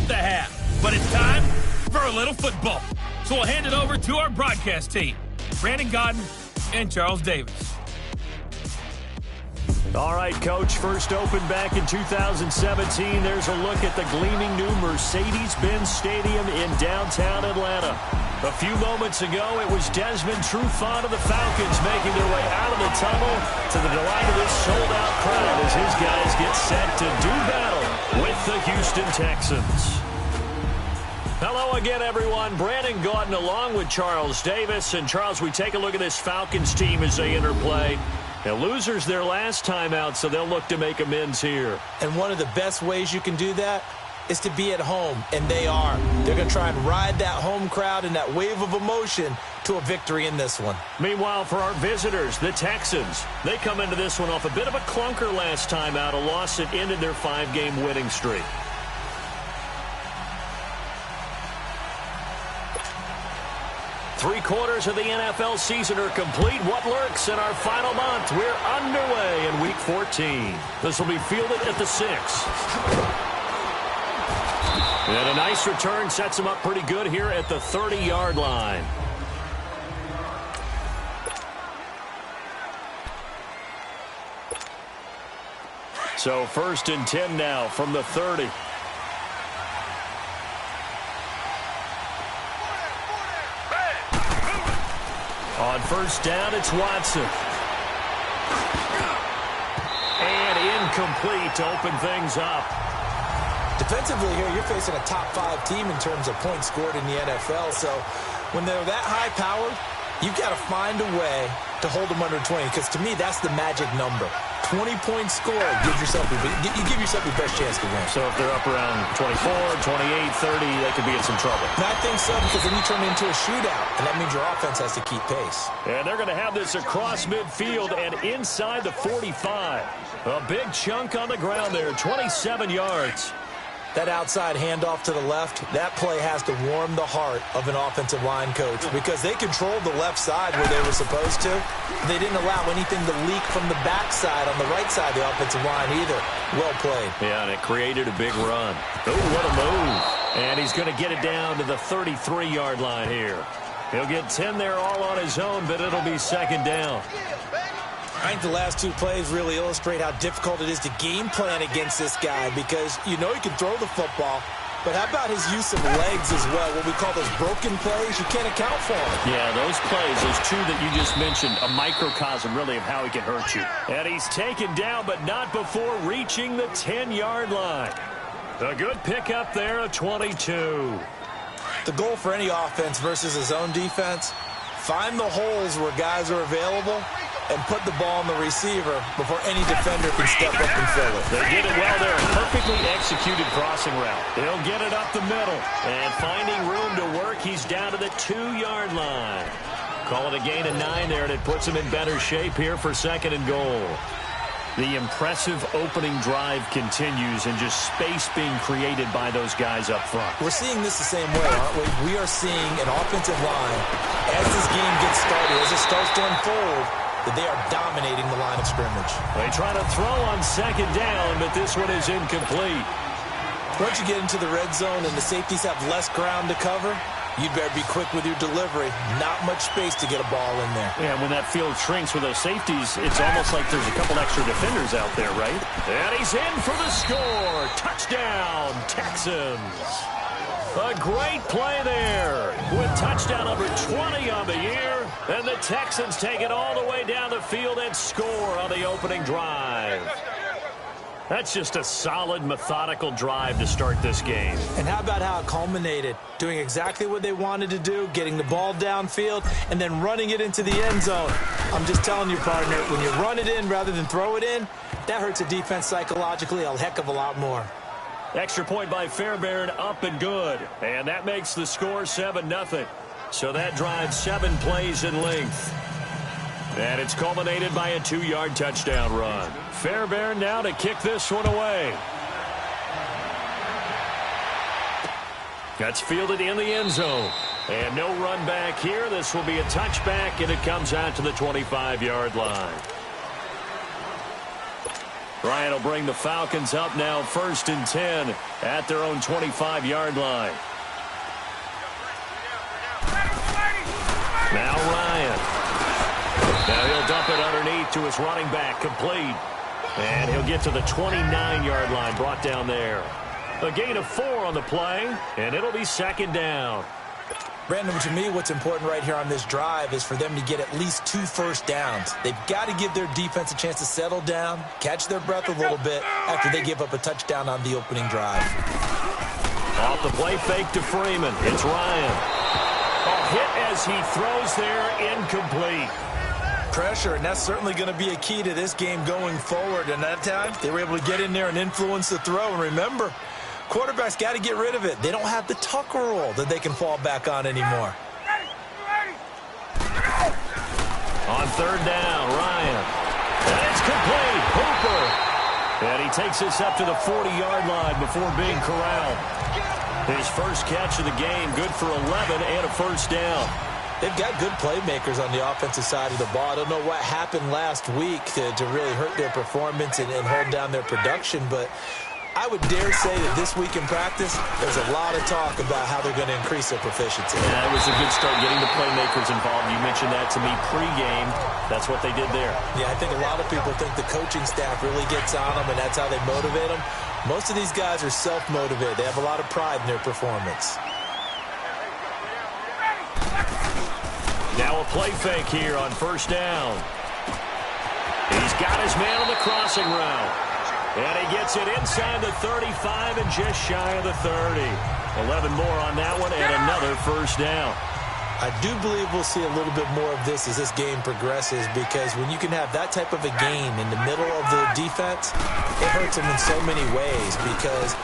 the half. But it's time for a little football. So we'll hand it over to our broadcast team, Brandon Godden and Charles Davis. All right, Coach, first opened back in 2017. There's a look at the gleaming new Mercedes-Benz Stadium in downtown Atlanta. A few moments ago, it was Desmond Trufant of the Falcons making their way out of the tunnel to the delight of this sold-out crowd as his guys get set to do battle with the Houston Texans. Hello again, everyone. Brandon Gaudin along with Charles Davis. And, Charles, we take a look at this Falcons team as they enter play. Now, losers their last time out, so they'll look to make amends here. And one of the best ways you can do that is to be at home, and they are. They're going to try and ride that home crowd and that wave of emotion to a victory in this one. Meanwhile, for our visitors, the Texans, they come into this one off a bit of a clunker last time out, a loss that ended their 5-game winning streak. Three-quarters of the NFL season are complete. What lurks in our final month? We're underway in Week 14. This will be fielded at the 6. And a nice return sets him up pretty good here at the 30-yard line. So 1st and 10 now from the 30. On first down, it's Watson. And incomplete to open things up. Defensively here, you're facing a top-5 team in terms of points scored in the NFL. So when they're that high-powered, you've got to find a way to hold them under 20. Because to me, that's the magic number. 20-point score, you give yourself your best chance to win. So if they're up around 24, 28, 30, they could be in some trouble. And I think so, because then you turn it into a shootout, and that means your offense has to keep pace. And they're going to have this across midfield and inside the 45. A big chunk on the ground there, 27 yards. That outside handoff to the left, that play has to warm the heart of an offensive line coach because they controlled the left side where they were supposed to. They didn't allow anything to leak from the backside on the right side of the offensive line either. Well played. Yeah, and it created a big run. Oh, what a move. And he's going to get it down to the 33-yard line here. He'll get 10 there all on his own, but it'll be 2nd down. I think the last 2 plays really illustrate how difficult it is to game plan against this guy because you know he can throw the football, but how about his use of legs as well? What we call those broken plays, you can't account for them. Yeah, those plays, those 2 that you just mentioned, a microcosm really of how he can hurt you. And he's taken down, but not before reaching the 10-yard line. A good pickup there, a 22. The goal for any offense versus his own defense, find the holes where guys are available and put the ball on the receiver before any defender can step up and fill it. They did it well there. Perfectly executed crossing route. He'll get it up the middle. And finding room to work, he's down to the 2-yard line. Call it a gain of 9 there, and it puts him in better shape here for 2nd and goal. The impressive opening drive continues and just space being created by those guys up front. We're seeing this the same way, aren't we? We are seeing an offensive line, as this game gets started, as it starts to unfold, that they are dominating the line of scrimmage. They try to throw on 2nd down, but this one is incomplete. Once you get into the red zone and the safeties have less ground to cover, you'd better be quick with your delivery. Not much space to get a ball in there. Yeah, when that field shrinks with those safeties, it's almost like there's a couple extra defenders out there, right? And he's in for the score. Touchdown, Texans. A great play there with touchdown number 20 on the year. And the Texans take it all the way down the field and score on the opening drive. That's just a solid, methodical drive to start this game. And how about how it culminated? Doing exactly what they wanted to do, getting the ball downfield, and then running it into the end zone. I'm just telling you, partner, when you run it in rather than throw it in, that hurts a defense psychologically a heck of a lot more. Extra point by Fairbairn, up and good. And that makes the score 7-0. So that drives 7 plays in length. And it's culminated by a 2-yard touchdown run. Fairbairn now to kick this one away. That's fielded in the end zone. And no run back here. This will be a touchback, and it comes out to the 25-yard line. Ryan will bring the Falcons up now 1st and 10 at their own 25-yard line. Now Ryan. Now he'll dump it underneath to his running back, complete. And he'll get to the 29-yard line, brought down there. A gain of 4 on the play, and it'll be 2nd down. Brandon, to me, what's important right here on this drive is for them to get at least 2 first downs. They've got to give their defense a chance to settle down, catch their breath a little bit after they give up a touchdown on the opening drive. Off the play fake to Freeman. It's Ryan. A hit as he throws there, incomplete. Pressure, and that's certainly going to be a key to this game going forward. And that time, they were able to get in there and influence the throw. And remember, quarterbacks got to get rid of it. They don't have the Tucker rule that they can fall back on anymore. On 3rd down, Ryan. And it's complete. Hooper. And he takes this up to the 40-yard line before being corralled. His first catch of the game, good for 11 and a first down. They've got good playmakers on the offensive side of the ball. I don't know what happened last week to really hurt their performance and hold down their production, but I would dare say that this week in practice, there's a lot of talk about how they're going to increase their proficiency. Yeah, it was a good start getting the playmakers involved. You mentioned that to me pregame. That's what they did there. Yeah, I think a lot of people think the coaching staff really gets on them, and that's how they motivate them. Most of these guys are self-motivated. They have a lot of pride in their performance. Now a play fake here on 1st down. He's got his man on the crossing route. And he gets it inside the 35 and just shy of the 30. 11 more on that one and another first down. I do believe we'll see a little bit more of this as this game progresses, because when you can have that type of a gain in the middle of the defense, it hurts them in so many ways, because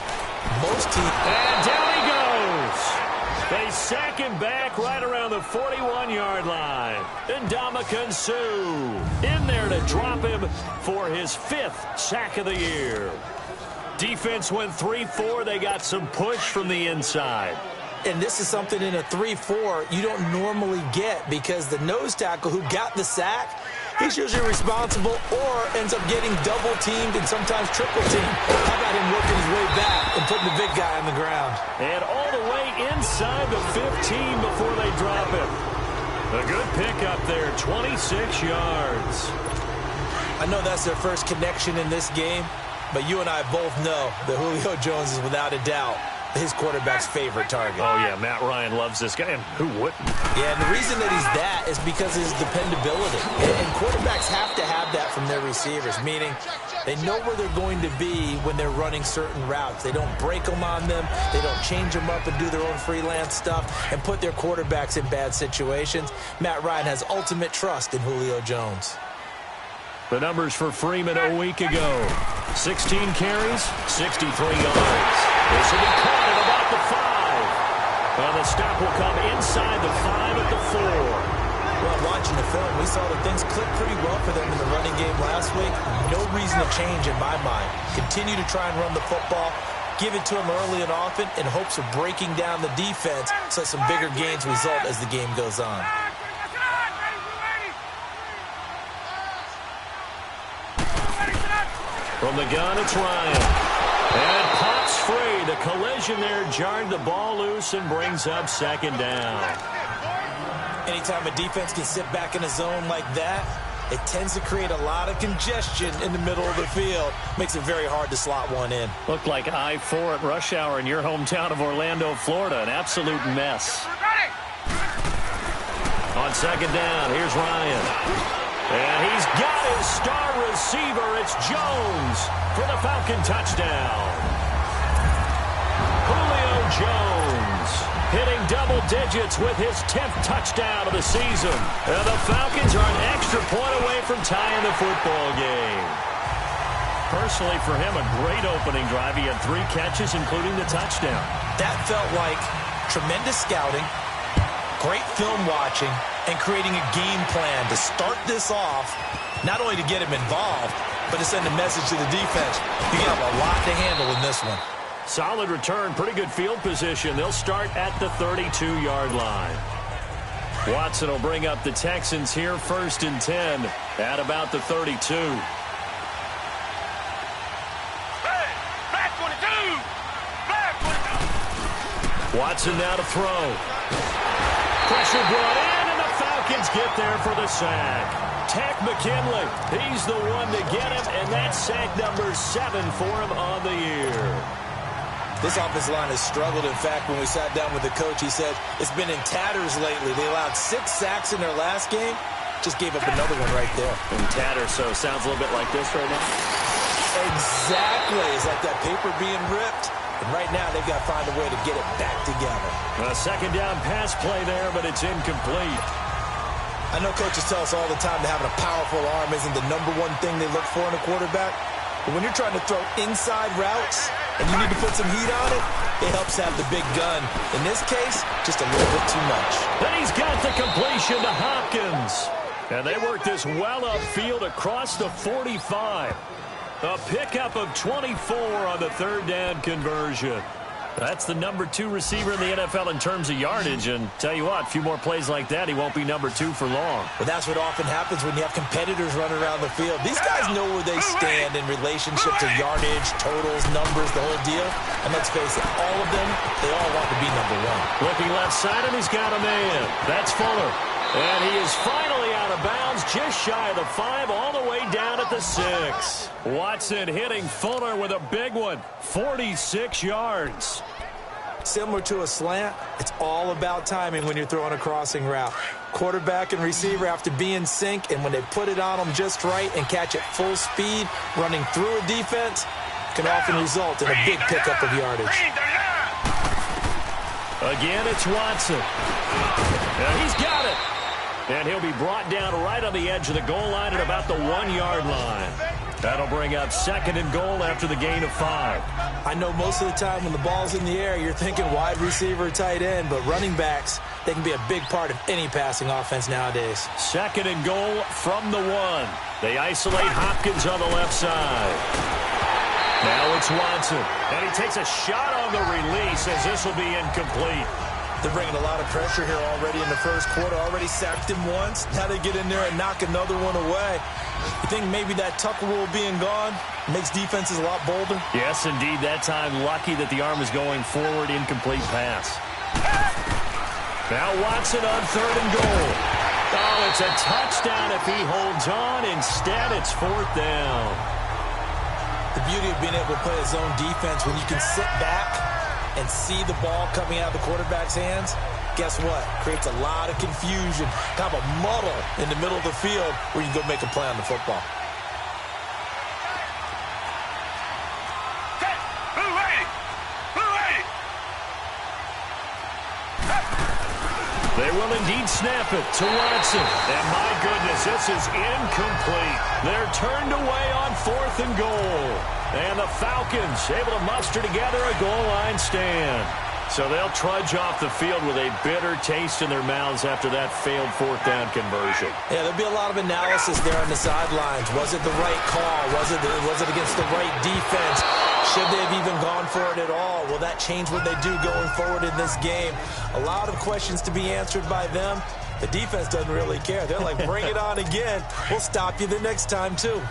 most teams... And down he goes. They sack him back right around the 41-yard line. And Ndamukong Suh in there to drop him for his 5th sack of the year. Defense went 3-4. They got some push from the inside. And this is something in a 3-4 you don't normally get, because the nose tackle who got the sack, he's usually responsible or ends up getting double-teamed and sometimes triple-teamed. How about him working his way back and putting the big guy on the ground? And all the way inside the 15 before they drop him. A good pickup there, 26 yards. I know that's their first connection in this game, but you and I both know that Julio Jones is without a doubt his quarterback's favorite target. Oh, yeah, Matt Ryan loves this guy, and who wouldn't? Yeah, and the reason that he's that is because of his dependability. And quarterbacks have to have that from their receivers, meaning they know where they're going to be when they're running certain routes. They don't break them on them. They don't change them up and do their own freelance stuff and put their quarterbacks in bad situations. Matt Ryan has ultimate trust in Julio Jones. The numbers for Freeman a week ago. 16 carries, 63 yards. This will be caught at about the 5. And the stop will come inside the 5 at the 4. Well, watching the film, we saw that things clicked pretty well for them in the running game last week. No reason to change in my mind. Continue to try and run the football. Give it to them early and often in hopes of breaking down the defense so some bigger gains result as the game goes on. From the gun, it's Ryan. And pops free. The collision there jarred the ball loose and brings up 2nd down. Anytime a defense can sit back in a zone like that, it tends to create a lot of congestion in the middle of the field. Makes it very hard to slot one in. Looked like I-4 at rush hour in your hometown of Orlando, Florida. An absolute mess. On 2nd down, here's Ryan. And he's got his star receiver. It's Jones for the Falcon touchdown. Julio Jones hitting double digits with his 10th touchdown of the season. And the Falcons are an extra point away from tying the football game. Personally, for him, a great opening drive. He had 3 catches, including the touchdown. That felt like tremendous scouting, great film watching, and creating a game plan to start this off, not only to get him involved, but to send a message to the defense. You have a lot to handle in this one. Solid return, pretty good field position. They'll start at the 32-yard line. Watson will bring up the Texans here 1st and 10 at about the 32. Watson now to throw. Pressure brought in, and the Falcons get there for the sack. Tech McKinley, he's the one to get him, and that's sack number 7 for him on the year. This offensive line has struggled. In fact, when we sat down with the coach, he said it's been in tatters lately. They allowed 6 sacks in their last game. Just gave up another one right there. In tatters, so sounds a little bit like this right now. Exactly. It's like that paper being ripped. And right now, they've got to find a way to get it back together. A second down pass play there, but it's incomplete. I know coaches tell us all the time that having a powerful arm isn't the number one thing they look for in a quarterback. But when you're trying to throw inside routes and you need to put some heat on it, it helps have the big gun. In this case, just a little bit too much. Then he's got the completion to Hopkins. And they work this well upfield across the 45. A pickup of 24 on the third down conversion. That's the number 2 receiver in the NFL in terms of yardage. And tell you what, a few more plays like that, he won't be number 2 for long. But that's what often happens when you have competitors running around the field. These guys know where they stand in relationship to yardage, totals, numbers, the whole deal. And let's face it, all of them, they all want to be number 1. Looking left side, and he's got a man. That's Fuller. And he is finally out of bounds, just shy of the 5, all the way down at the 6. Watson hitting Fuller with a big one, 46 yards. Similar to a slant, it's all about timing when you're throwing a crossing route. Quarterback and receiver have to be in sync, and when they put it on them just right and catch it full speed, running through a defense can often result in a big pickup of yardage. Again, it's Watson. And he's got it. And he'll be brought down right on the edge of the goal line at about the 1-yard line. That'll bring up 2nd and goal after the gain of 5. I know most of the time when the ball's in the air, you're thinking wide receiver, tight end, but running backs, they can be a big part of any passing offense nowadays. 2nd and goal from the 1. They isolate Hopkins on the left side. Now it's Watson. And he takes a shot on the release as this will be incomplete. They're bringing a lot of pressure here already in the first quarter. Already sacked him once. Now they get in there and knock another one away. You think maybe that tuck rule being gone makes defenses a lot bolder? Yes, indeed. That time, lucky that the arm is going forward. Incomplete pass. Now Watson on 3rd and goal. Oh, it's a touchdown if he holds on. Instead, it's 4th down. The beauty of being able to play a zone defense when you can sit back and see the ball coming out of the quarterback's hands, guess what? Creates a lot of confusion, kind of a muddle in the middle of the field where you can go make a play on the football. They will indeed snap it to Watson. And my goodness, this is incomplete. They're turned away on 4th and goal. And the Falcons able to muster together a goal line stand. So they'll trudge off the field with a bitter taste in their mouths after that failed 4th down conversion. Yeah, there'll be a lot of analysis there on the sidelines. Was it the right call? Was it against the right defense? Should they have even gone for it at all? Will that change what they do going forward in this game? A lot of questions to be answered by them. The defense doesn't really care. They're like, bring it on again. We'll stop you the next time, too.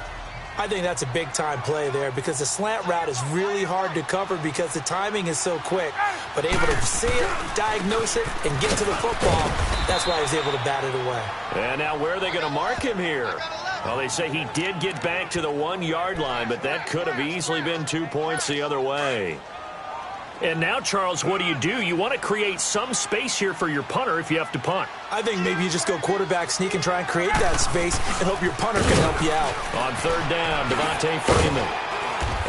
I think that's a big-time play there because the slant route is really hard to cover because the timing is so quick. But able to see it, diagnose it, and get to the football, that's why he's able to bat it away. And now where are they going to mark him here? Well, they say he did get back to the 1-yard line, but that could have easily been 2 points the other way. And now, Charles, what do? You want to create some space here for your punter if you have to punt. I think maybe you just go quarterback sneak and try and create that space and hope your punter can help you out. On 3rd down, Devontae Freeman.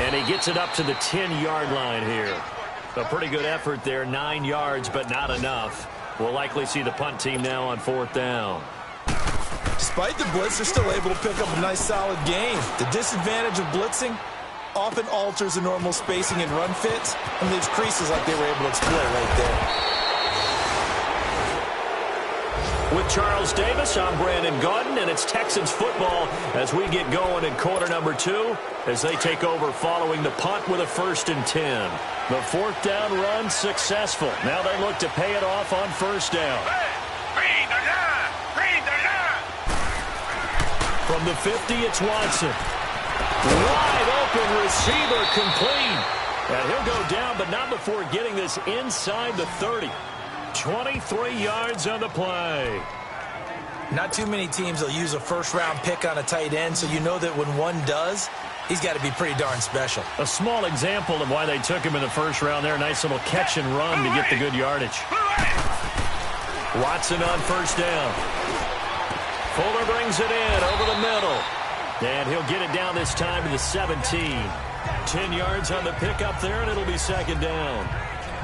And he gets it up to the 10-yard line here. A pretty good effort there, 9 yards, but not enough. We'll likely see the punt team now on 4th down. Despite the blitz, they're still able to pick up a nice, solid gain. The disadvantage of blitzing often alters the normal spacing and run fits and leaves creases like they were able to exploit right there. With Charles Davis, I'm Brandon Gaudin, and it's Texans football as we get going in quarter number 2 as they take over following the punt with a 1st and 10. The 4th down run successful. Now they look to pay it off on 1st down. From the 50, it's Watson. Wide open receiver complete. And he'll go down, but not before getting this inside the 30. 23 yards on the play. Not too many teams will use a first-round pick on a tight end, so you know that when one does, he's got to be pretty darn special. A small example of why they took him in the first round there. Nice little catch and run to get the good yardage. Watson on first down. Fuller brings it in over the middle. And he'll get it down this time to the 17. 10 yards on the pickup there, and it'll be second down.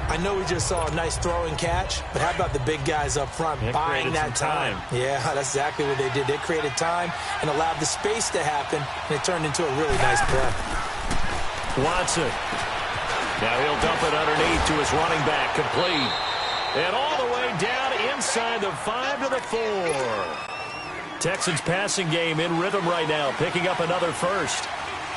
I know we just saw a nice throw and catch, but how about the big guys up front buying that time? Yeah, that's exactly what they did. They created time and allowed the space to happen, and it turned into a really nice play. Watson. Now he'll dump it underneath to his running back, complete. And all the way down inside the 5 to the 4. Texans passing game in rhythm right now, picking up another first.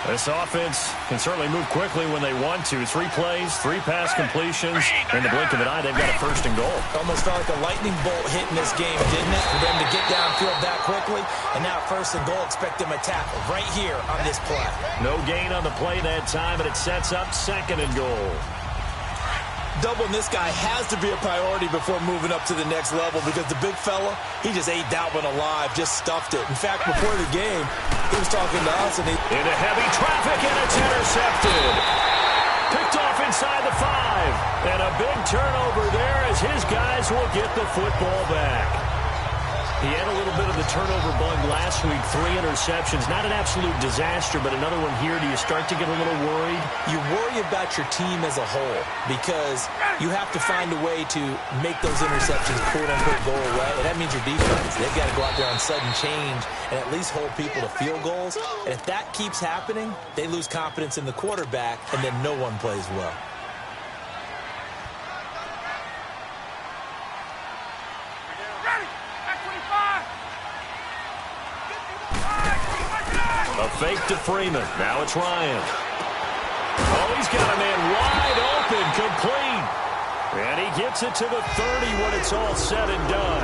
This offense can certainly move quickly when they want to. 3 plays, 3 pass completions. In the blink of an eye, they've got a first and goal. Almost felt like a lightning bolt hit in this game, didn't it? For them to get downfield that quickly. And now first and goal, expect them to tackle right here on this play. No gain on the play that time, and it sets up second and goal. Doubling this guy has to be a priority before moving up to the next level because the big fella, he just ate that one alive, just stuffed it. In fact, before the game, he was talking to us. And into heavy traffic, and it's intercepted. Picked off inside the 5. And a big turnover there as his guys will get the football back. He had a little bit of the turnover bug last week, 3 interceptions. Not an absolute disaster, but another one here. Do you start to get a little worried? You worry about your team as a whole because you have to find a way to make those interceptions, quote-unquote, go away. And that means your defense. They've got to go out there on sudden change and at least hold people to field goals. And if that keeps happening, they lose confidence in the quarterback, and then no one plays well. A fake to Freeman. Now it's Ryan. Oh, he's got a man wide open, complete. And he gets it to the 30 when it's all said and done.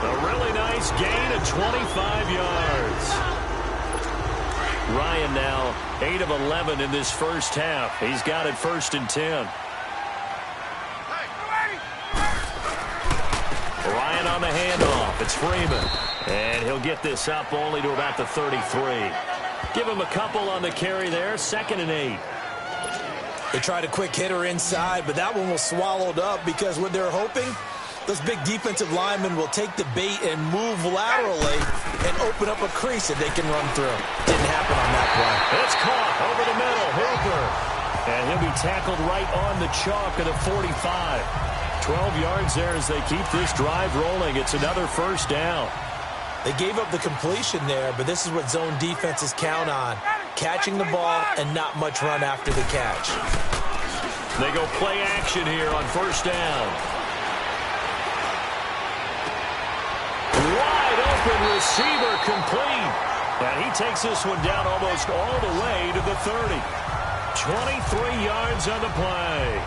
A really nice gain of 25 yards. Ryan now 8 of 11 in this first half. He's got it first and 10. Ryan on the handoff. It's Freeman. And he'll get this up only to about the 33. Give him a couple on the carry there. Second and 8. They tried a quick hitter inside, but that one was swallowed up because what they're hoping, those big defensive linemen will take the bait and move laterally and open up a crease that they can run through. Didn't happen on that play. It's caught over the middle. Hooper. And he'll be tackled right on the chalk of the 45. 12 yards there as they keep this drive rolling. It's another first down. They gave up the completion there, but this is what zone defenses count on. Catching the ball and not much run after the catch. They go play action here on first down. Wide open receiver complete. And he takes this one down almost all the way to the 30. 23 yards on the play.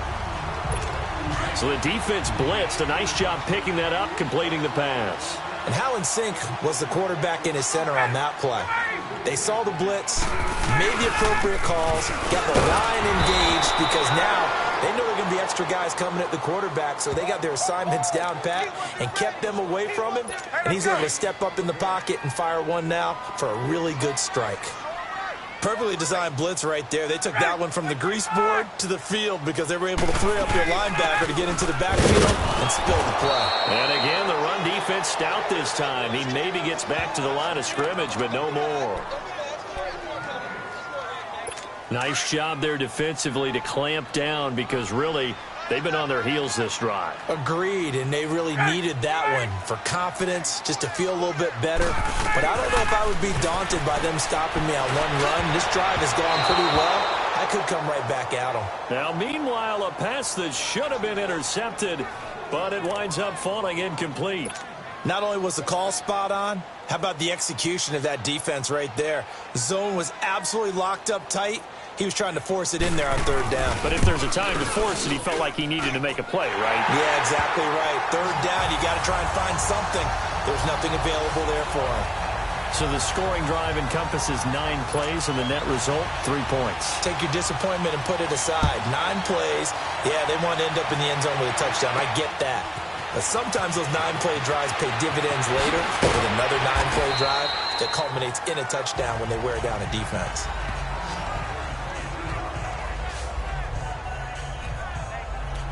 So the defense blitzed. A nice job picking that up, completing the pass. And how in sync was the quarterback in his center on that play? They saw the blitz, made the appropriate calls, got the line engaged because now they know there are going to be extra guys coming at the quarterback, so they got their assignments down pat and kept them away from him, and he's able to step up in the pocket and fire one now for a really good strike. Perfectly designed blitz right there. They took that one from the grease board to the field because they were able to free up their linebacker to get into the backfield and spill the play. And again, the run defense stout this time. He maybe gets back to the line of scrimmage, but no more. Nice job there defensively to clamp down because really they've been on their heels this drive. Agreed, and they really needed that one for confidence, just to feel a little bit better. But I don't know if I would be daunted by them stopping me on one run. This drive has gone pretty well. I could come right back at them. Now, meanwhile, a pass that should have been intercepted, but it winds up falling incomplete. Not only was the call spot on, how about the execution of that defense right there? The zone was absolutely locked up tight. He was trying to force it in there on third down. But if there's a time to force it, he felt like he needed to make a play, right? Yeah, exactly right. Third down, you got to try and find something. There's nothing available there for him. So the scoring drive encompasses 9 plays, and the net result, 3 points. Take your disappointment and put it aside. 9 plays. Yeah, they want to end up in the end zone with a touchdown. I get that. But sometimes those 9-play drives pay dividends later with another 9-play drive that culminates in a touchdown when they wear down a defense.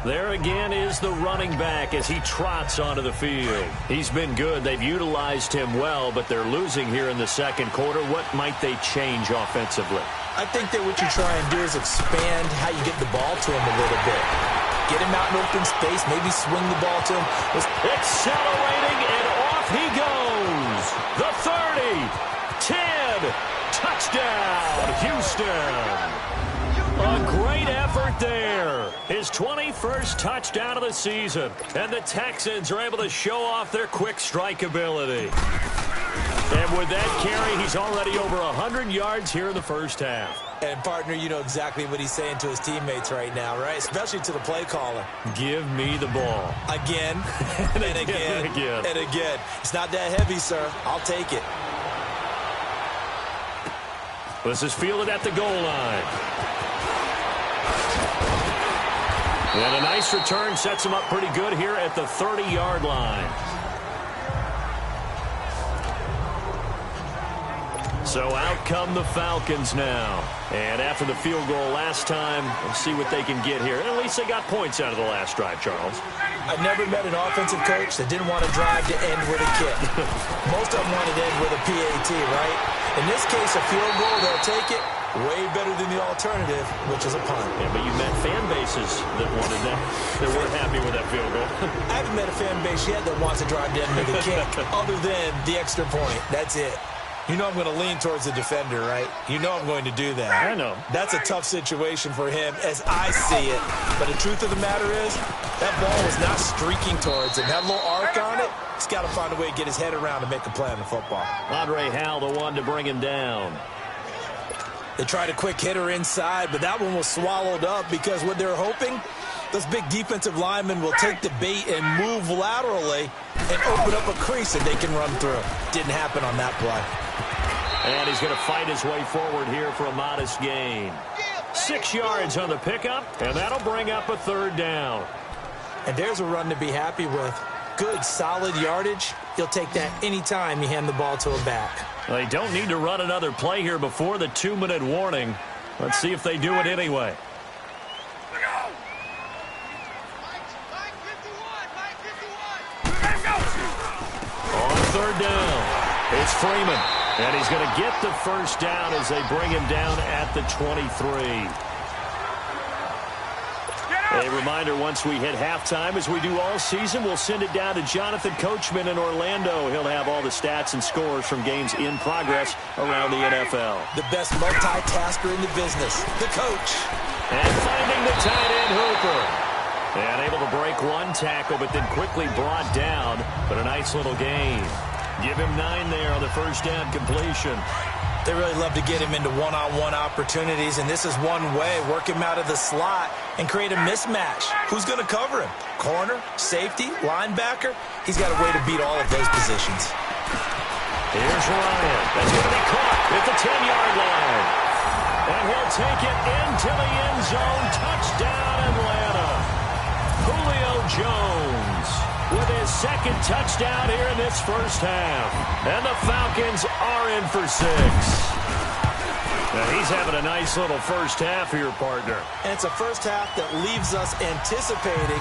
There again is the running back as he trots onto the field. He's been good. They've utilized him well, but they're losing here in the second quarter. What might they change offensively? I think that what you try and do is expand how you get the ball to him a little bit. Get him out in open space, maybe swing the ball to him. Accelerating, and off he goes. The 30, 10, touchdown, Houston. A great effort there. His 21st touchdown of the season. And the Texans are able to show off their quick strike ability. And with that carry, he's already over 100 yards here in the first half. And, partner, you know exactly what he's saying to his teammates right now, right? Especially to the play caller. Give me the ball. Again, and again, and again. It's not that heavy, sir. I'll take it. This is fielded at the goal line. And a nice return sets him up pretty good here at the 30-yard line. So out come the Falcons now. And after the field goal last time, we'll see what they can get here. At least they got points out of the last drive, Charles. I've never met an offensive coach that didn't want to drive to end with a kick. Most of them wanted to end with a PAT, right? In this case, a field goal, they'll take it. Way better than the alternative, which is a punt. Yeah, but you met fan bases that wanted that. They weren't happy with that field goal. I haven't met a fan base yet that wants to drive to end with a kick other than the extra point. That's it. You know I'm going to lean towards the defender, right? You know I'm going to do that. I know. That's a tough situation for him as I see it. But the truth of the matter is, that ball was not streaking towards him. That little arc on it, he's got to find a way to get his head around to make a play on the football. Andre Howell, the one to bring him down. They tried a quick hitter inside, but that one was swallowed up because what they're hoping, those big defensive linemen will take the bait and move laterally and open up a crease that they can run through. Didn't happen on that play. And he's going to fight his way forward here for a modest gain. 6 yards on the pickup, and that'll bring up a third down. And there's a run to be happy with. Good, solid yardage. You'll take that anytime you hand the ball to a back. They don't need to run another play here before the 2-minute warning. Let's see if they do it anyway. On third down, it's Freeman. And he's going to get the first down as they bring him down at the 23. A reminder, once we hit halftime, as we do all season, we'll send it down to Jonathan Coachman in Orlando. He'll have all the stats and scores from games in progress around the NFL. The best multitasker in the business, the coach. And finding the tight end Hooper. And able to break one tackle, but then quickly brought down. But a nice little gain. Give him 9 there on the first down completion. They really love to get him into one-on-one opportunities, and this is one way. Work him out of the slot and create a mismatch. Who's going to cover him? Corner, safety, linebacker? He's got a way to beat all of those positions. Here's Ryan. That's going to be caught at the 10-yard line. And he'll take it into the end zone. Touchdown, Atlanta. Julio Jones with his second touchdown here in this first half. And the Falcons are in for 6. Now he's having a nice little first half here, partner. And it's a first half that leaves us anticipating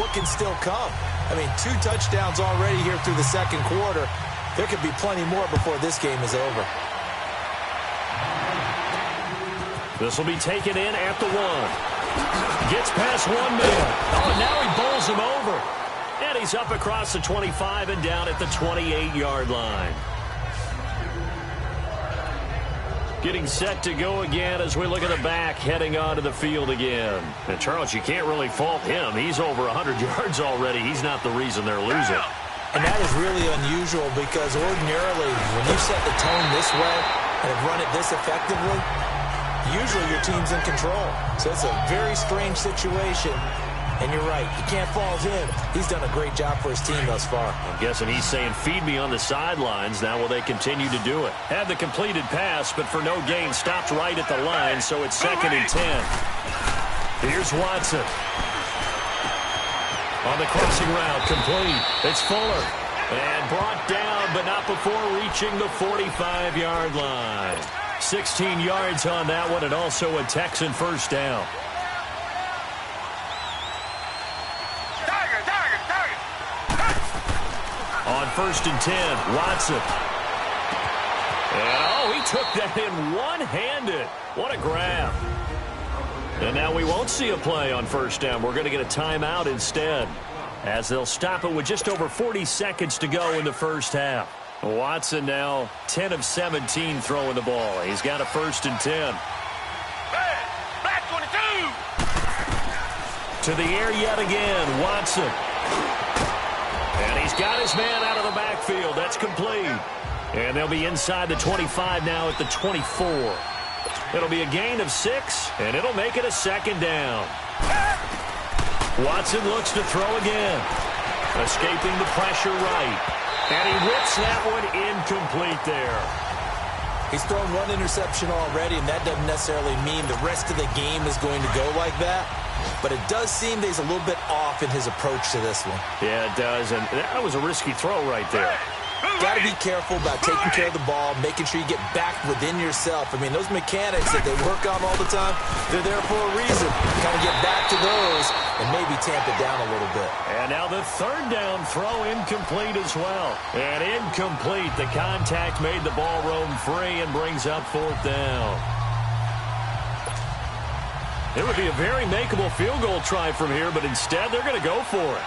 what can still come. I mean, 2 touchdowns already here through the second quarter. There could be plenty more before this game is over. This will be taken in at the 1. Gets past 1 man. Oh, and now he bowls him over. And he's up across the 25 and down at the 28-yard line. Getting set to go again as we look at the back heading onto the field again. And, Charles, you can't really fault him. He's over 100 yards already. He's not the reason they're losing. And that is really unusual because ordinarily when you set the tone this way and have run it this effectively, usually your team's in control. So it's a very strange situation And you're right, you can't fault him. He's done a great job for his team thus far. I'm guessing he's saying, feed me on the sidelines. Now will they continue to do it? Had the completed pass, but for no gain, stopped right at the line, so it's 2nd and 10. Here's Watson. On the crossing route, complete. It's Fuller. And brought down, but not before reaching the 45-yard line. 16 yards on that one, and also a Texan first down. On 1st and 10, Watson. And, he took that in one-handed. What a grab. And now we won't see a play on 1st down. We're going to get a timeout instead, as they'll stop it with just over 40 seconds to go in the first half. Watson now 10 of 17 throwing the ball. He's got a 1st and 10. Black 22. To the air yet again, Watson. And he's got his man out of the backfield. That's complete. And they'll be inside the 25 now at the 24. It'll be a gain of 6, and it'll make it a 2nd down. Watson looks to throw again. Escaping the pressure right. And he whips that one incomplete there. He's thrown one interception already, and that doesn't necessarily mean the rest of the game is going to go like that. But it does seem that he's a little bit off in his approach to this one. Yeah, it does, and that was a risky throw right there. Got to be careful about taking care of the ball, making sure you get back within yourself. I mean, those mechanics that they work on all the time, they're there for a reason. Kind of get back to those and maybe tamp it down a little bit. And now the 3rd down throw incomplete as well. And incomplete. The contact made the ball roam free and brings up 4th down. It would be a very makeable field goal try from here, but instead they're going to go for it.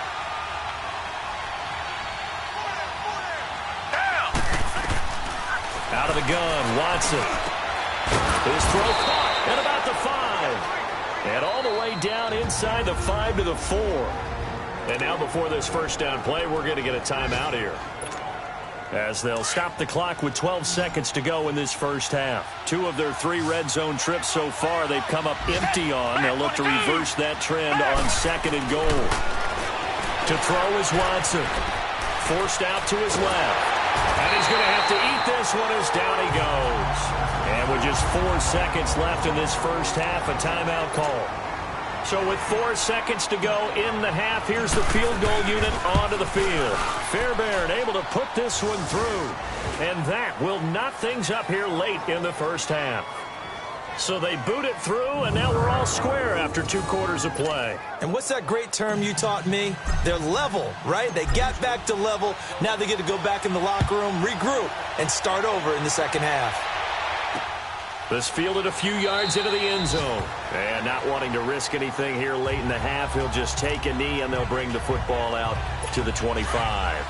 Out of the gun, Watson. His throw caught at about the 5. And all the way down inside the 5 to the 4. And now before this 1st down play, we're going to get a timeout here, as they'll stop the clock with 12 seconds to go in this first half. 2 of their 3 red zone trips so far they've come up empty on. They'll look to reverse that trend on 2nd and goal. To throw is Watson. Forced out to his left. And he's going to have to eat this one as down he goes. And with just 4 seconds left in this first half, a timeout call. So with 4 seconds to go in the half, here's the field goal unit onto the field. Fairbairn able to put this one through. And that will knot things up here late in the first half. So they boot it through, and now we're all square after 2 quarters of play. And what's that great term you taught me? They're level, right? They got back to level. Now they get to go back in the locker room, regroup, and start over in the second half. This fielded a few yards into the end zone. And not wanting to risk anything here late in the half, he'll just take a knee, and they'll bring the football out to the 25.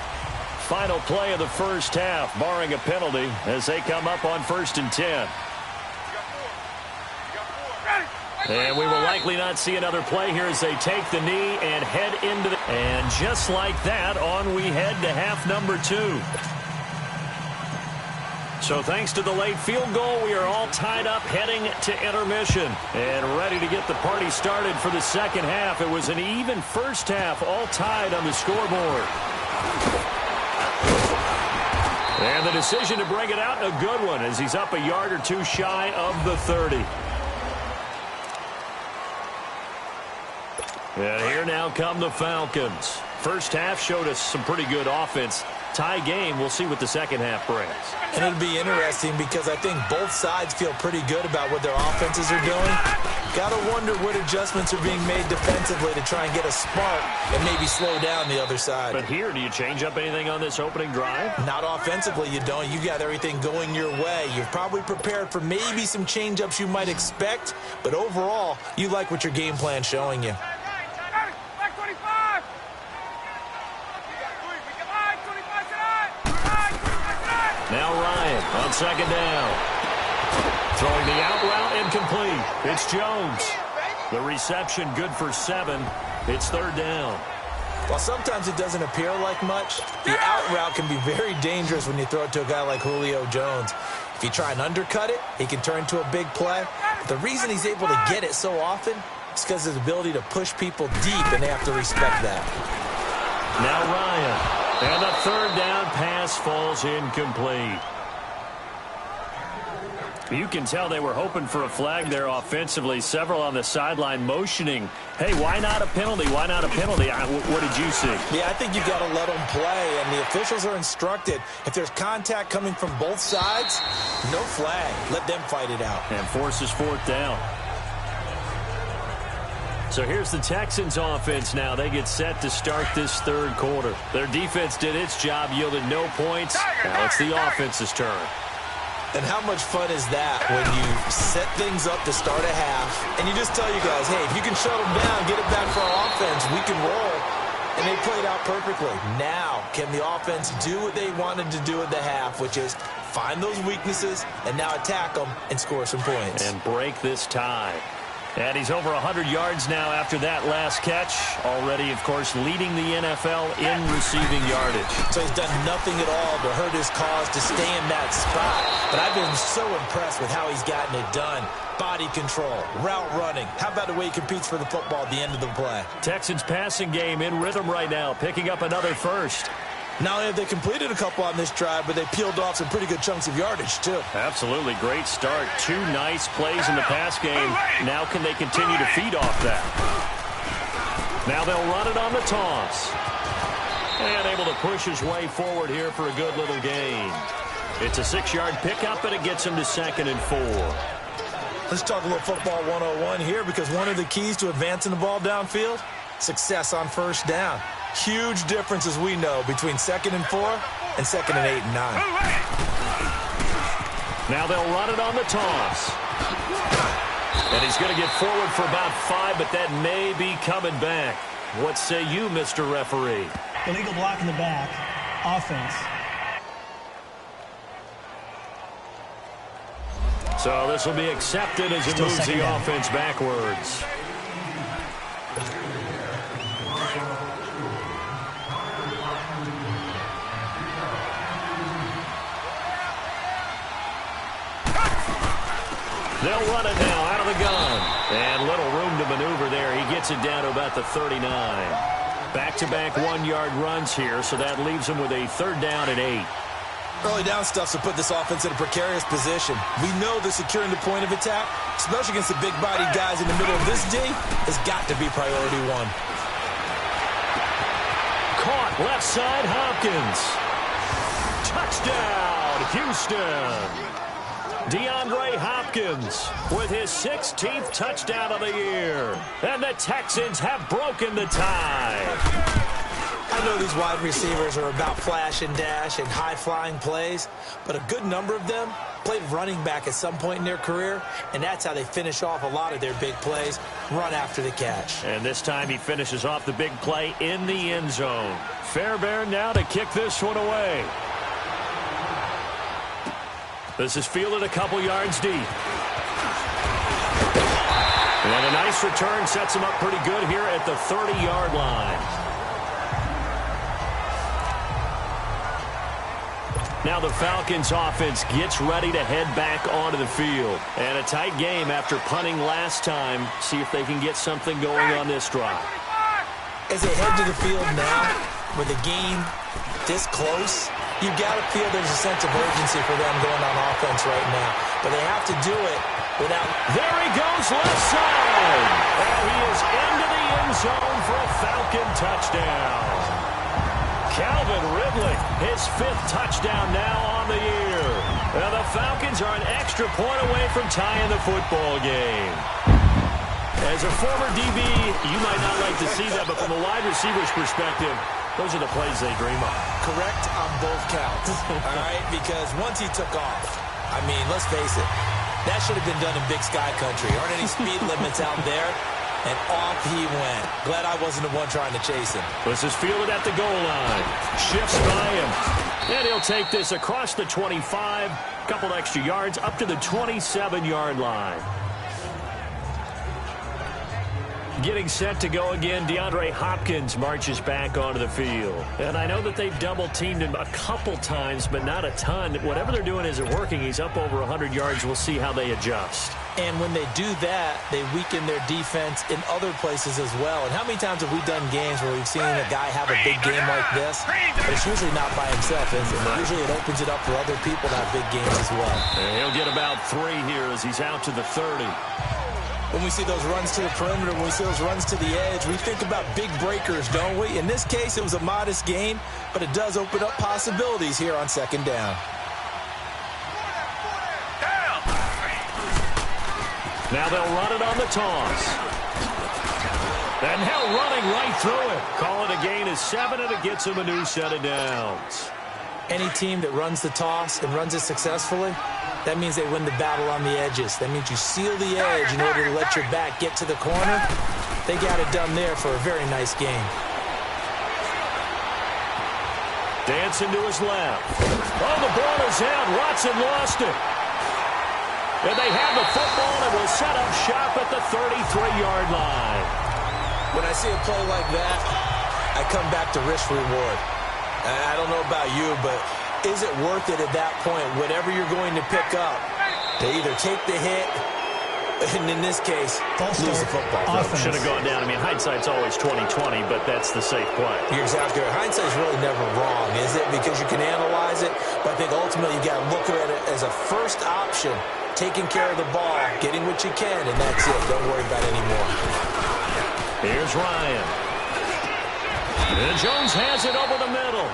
Final play of the first half, barring a penalty, as they come up on 1st and 10. And we will likely not see another play here as they take the knee and head into the... And just like that, on we head to half number 2. So thanks to the late field goal, we are all tied up heading to intermission and ready to get the party started for the second half. It was an even first half, all tied on the scoreboard. And the decision to bring it out, a good one, as he's up a yard or 2 shy of the 30. And here now come the Falcons. First half showed us some pretty good offense. Tie game. We'll see what the second half brings. And it'll be interesting because I think both sides feel pretty good about what their offenses are doing. Got to wonder what adjustments are being made defensively to try and get a spark and maybe slow down the other side. But here, do you change up anything on this opening drive? Not offensively, you don't. You got everything going your way. You've probably prepared for maybe some change-ups you might expect, but overall, you like what your game plan's showing you. Now Ryan on second down. Throwing the out route incomplete. It's Jones. The reception good for 7. It's third down. While sometimes it doesn't appear like much, the out route can be very dangerous when you throw it to a guy like Julio Jones. If you try and undercut it, he can turn into a big play. But the reason he's able to get it so often It's because of his ability to push people deep, and they have to respect that. Now Ryan. And the third down pass falls incomplete. You can tell they were hoping for a flag there offensively. Several on the sideline motioning, hey, why not a penalty? Why not a penalty? What did you see? Yeah, I think you got to let them play, and the officials are instructed. If there's contact coming from both sides, no flag. Let them fight it out. And forces fourth down. So here's the Texans offense now. They get set to start this third quarter. Their defense did its job, yielded no points. Now it's the offense's turn. And how much fun is that when you set things up to start a half, and you just tell you guys, hey, if you can shut them down, get it back for our offense, we can roll. And they played out perfectly. Now, can the offense do what they wanted to do at the half, which is find those weaknesses and now attack them and score some points. And break this tie. And he's over 100 yards now after that last catch. Already, of course, leading the NFL in receiving yardage. So he's done nothing at all to hurt his cause to stay in that spot. But I've been so impressed with how he's gotten it done. Body control, route running. How about the way he competes for the football at the end of the play? Texans passing game in rhythm right now, picking up another first. Not only have they completed a couple on this drive, but they peeled off some pretty good chunks of yardage, too. Absolutely. Great start. 2 nice plays in the pass game. Now can they continue to feed off that? Now they'll run it on the toss. And able to push his way forward here for a good little gain. It's a 6-yard pickup, and it gets him to 2nd and 4. Let's talk a little football 101 here, because one of the keys to advancing the ball downfield, success on first down. Huge difference, as we know, between 2nd and 4 and 2nd and 8 and 9. Now they'll run it on the toss. And he's going to get forward for about 5, but that may be coming back. What say you, Mr. Referee? Illegal block in the back. Offense. So this will be accepted as it moves the offense backwards. They'll run it now out of the gun. And little room to maneuver there. He gets it down to about the 39. Back-to-back 1-yard runs here, so that leaves him with a 3rd down and 8. Early down stuff to put this offense in a precarious position. We know that securing the point of attack, especially against the big-bodied guys in the middle of this D, has got to be priority 1. Caught left side, Hopkins. Touchdown, Houston. DeAndre Hopkins with his 16th touchdown of the year. And the Texans have broken the tie. I know these wide receivers are about flash and dash and high-flying plays, but a good number of them played running back at some point in their career, and that's how they finish off a lot of their big plays, run after the catch. And this time he finishes off the big play in the end zone. Fairbairn now to kick this one away. This is fielded a couple yards deep. And a nice return sets him up pretty good here at the 30-yard line. Now the Falcons offense gets ready to head back onto the field. And a tight game after punting last time. See if they can get something going on this drive. As they head to the field now, with a game this close, you got to feel there's a sense of urgency for them going on offense right now. But they have to do it without... There he goes, left side. And he is into the end zone for a Falcon touchdown. Calvin Ridley, his 5th touchdown now on the year. And the Falcons are an extra point away from tying the football game. As a former DB, you might not like to see that, but from a wide receiver's perspective, those are the plays they dream of. Correct on both counts, all right? Because once he took off, I mean, let's face it, that should have been done in Big Sky Country. Aren't any speed limits out there? And off he went. Glad I wasn't the one trying to chase him. This is fielded at the goal line. Shifts by him. And he'll take this across the 25. Couple extra yards up to the 27-yard line. Getting set to go again, DeAndre Hopkins marches back onto the field. And I know that they've double-teamed him a couple times, but not a ton. Whatever they're doing isn't working. He's up over 100 yards. We'll see how they adjust. And when they do that, they weaken their defense in other places as well. And how many times have we done games where we've seen a guy have a big game like this? But it's usually not by himself, is it? Usually it opens it up for other people to have big games as well. And he'll get about 3 here as he's out to the 30. When we see those runs to the perimeter, when we see those runs to the edge, we think about big breakers, don't we? In this case, it was a modest gain, but it does open up possibilities here on second down. Now they'll run it on the toss. And now running right through it. Call it a gain of 7, and it gets him a new set of downs. Any team that runs the toss and runs it successfully, that means they win the battle on the edges. That means you seal the edge in order to let your back get to the corner. They got it done there for a very nice game. Dancing to his left. Oh, the ball is out. Watson lost it. And they have the football and will set up shop at the 33-yard line. When I see a play like that, I come back to risk reward. I don't know about you, but is it worth it at that point, whatever you're going to pick up, to either take the hit, and in this case, lose the football? Should have gone down. I mean, hindsight's always 20/20, but that's the safe play. You're exactly right. Hindsight's really never wrong, is it? Because you can analyze it, but I think ultimately you got to look at it as a first option, taking care of the ball, getting what you can, and that's it. Don't worry about it anymore. Here's Ryan. And Jones has it over the middle.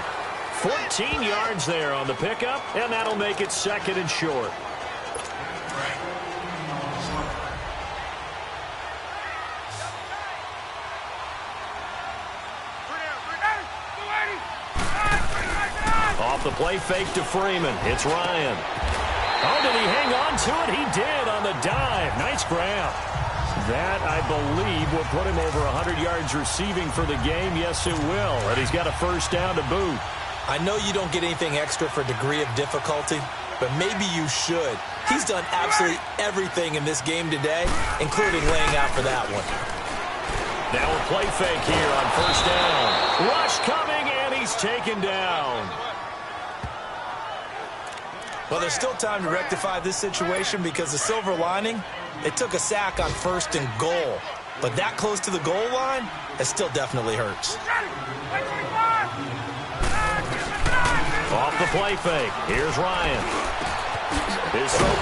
14 yards there on the pickup, and that'll make it 2nd and short. Off the play fake to Freeman. It's Ryan. Oh, did he hang on to it? He did on the dive. Nice grab. That, I believe, will put him over 100 yards receiving for the game. Yes, it will. And he's got a first down to boot. I know you don't get anything extra for degree of difficulty, but maybe you should. He's done absolutely everything in this game today, including laying out for that one. Now a play fake here on first down. Rush coming, and he's taken down. Well, there's still time to rectify this situation because the silver lining, they took a sack on 1st and goal. But that close to the goal line, it still definitely hurts. Off the play fake. Here's Ryan. His throw